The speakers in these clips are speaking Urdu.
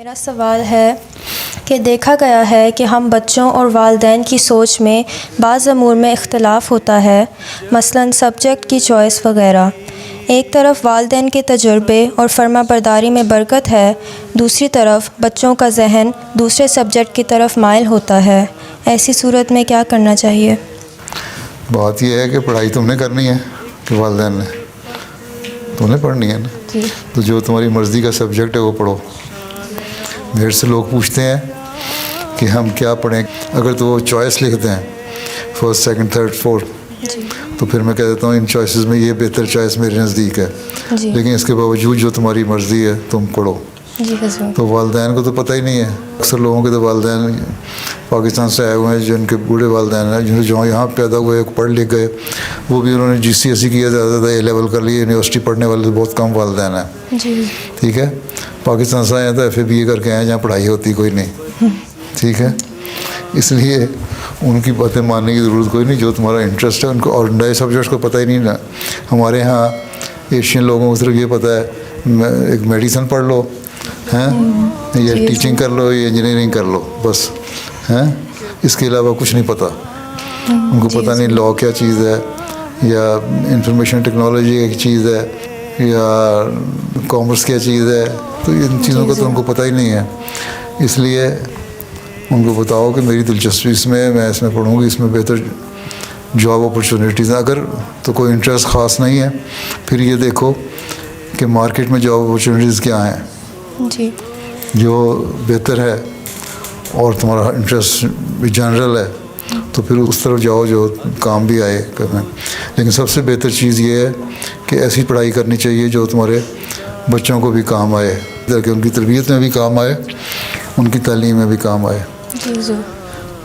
میرا سوال ہے کہ دیکھا گیا ہے کہ ہم بچوں اور والدین کی سوچ میں بعض امور میں اختلاف ہوتا ہے، مثلاً سبجیکٹ کی چوائس وغیرہ۔ ایک طرف والدین کے تجربے اور فرما برداری میں برکت ہے، دوسری طرف بچوں کا ذہن دوسرے سبجیکٹ کی طرف مائل ہوتا ہے۔ ایسی صورت میں کیا کرنا چاہیے؟ بات یہ ہے کہ پڑھائی تم نے کرنی ہے کہ والدین نے؟ تم نے پڑھنی ہے نا، تو جو تمہاری مرضی کا سبجیکٹ ہے وہ پڑھو۔ میرے سے لوگ پوچھتے ہیں کہ ہم کیا پڑھیں، اگر تو وہ چوائس لکھتے ہیں فرسٹ، سیکنڈ، تھرڈ، فورتھ، تو پھر میں کہہ دیتا ہوں ان چوائسیز میں یہ بہتر چوائس میرے نزدیک ہے، لیکن اس کے باوجود جو تمہاری مرضی ہے تم پڑھو۔ تو والدین کو تو پتہ ہی نہیں ہے، اکثر لوگوں کے تو والدین پاکستان سے آئے ہوئے ہیں، جن کے بوڑھے والدین ہیں جو یہاں پیدا ہوئے پڑھ لکھ گئے، وہ بھی انہوں نے جی سی ایس ای کیا، زیادہ زیادہ اے لیول کر لیے، یونیورسٹی پڑھنے والے بہت کم والدین ہیں۔ ٹھیک ہے، پاکستان سے آئے ہیں تو ایف اے بی اے کر کے آئے ہیں جہاں پڑھائی ہوتی کوئی نہیں۔ ٹھیک ہے، اس لیے ان کی باتیں ماننے کی ضرورت کوئی نہیں، جو تمہارا انٹرسٹ ہے ان کو، اور نئے سبجیکٹس کو پتہ ہی نہیں نا۔ ہمارے ہاں ایشین لوگوں کو صرف یہ پتہ ہے ایک میڈیسن پڑھ لو ہیں، یا ٹیچنگ کر لو، یا انجینئرنگ کر لو، بس ہیں، اس کے علاوہ کچھ نہیں پتہ ان کو۔ پتہ نہیں لاء کیا چیز ہے، یا انفارمیشن ٹیکنالوجی ایک چیز ہے، یا کامرس کیا چیز ہے، تو ان چیزوں کا تو ان کو پتہ ہی نہیں ہے۔ اس لیے ان کو بتاؤ کہ میری دلچسپی اس میں، میں اس میں پڑھوں گی، اس میں بہتر جاب اپرچونیٹیز ہیں۔ اگر تو کوئی انٹرسٹ خاص نہیں ہے، پھر یہ دیکھو کہ مارکیٹ میں جاب اپرچونیٹیز کیا ہیں جو بہتر ہے، اور تمہارا انٹرسٹ بھی جنرل ہے تو پھر اس طرف جاؤ جو کام بھی آئے کرنا۔ لیکن سب سے بہتر چیز یہ ہے کہ ایسی پڑھائی کرنی چاہیے جو تمہارے بچوں کو بھی کام آئے، تاکہ ان کی تربیت میں بھی کام آئے، ان کی تعلیم میں بھی کام آئے۔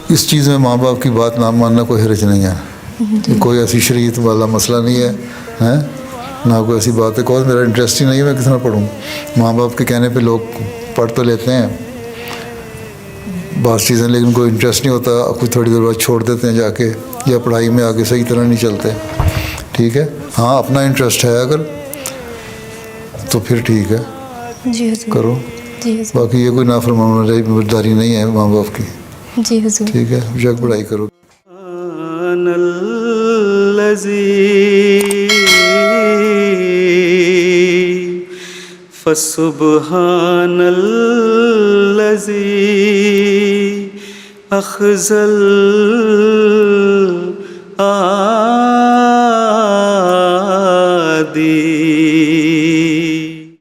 اس چیز میں ماں باپ کی بات نہ ماننا کوئی حرج نہیں ہے، کوئی ایسی شریعت والا مسئلہ نہیں ہے، نہ کوئی ایسی بات ہے کہ میرا انٹرسٹ ہی نہیں ہے میں کس میں پڑھوں۔ ماں باپ کے کہنے پہ لوگ پڑھ تو لیتے ہیں بعض چیزیں، لیکن کوئی انٹرسٹ نہیں ہوتا، کچھ تھوڑی دیر بعد چھوڑ دیتے ہیں جا کے، یا پڑھائی میں آگے صحیح طرح نہیں چلتے۔ ٹھیک ہے، ہاں اپنا انٹرسٹ ہے اگر تو پھر ٹھیک ہے کرو، باقی یہ کوئی نافرمانی نہیں ہے ماں باپ کی۔ ٹھیک ہے، جگ پڑھائی کرو۔ فسبحان الذی اخذل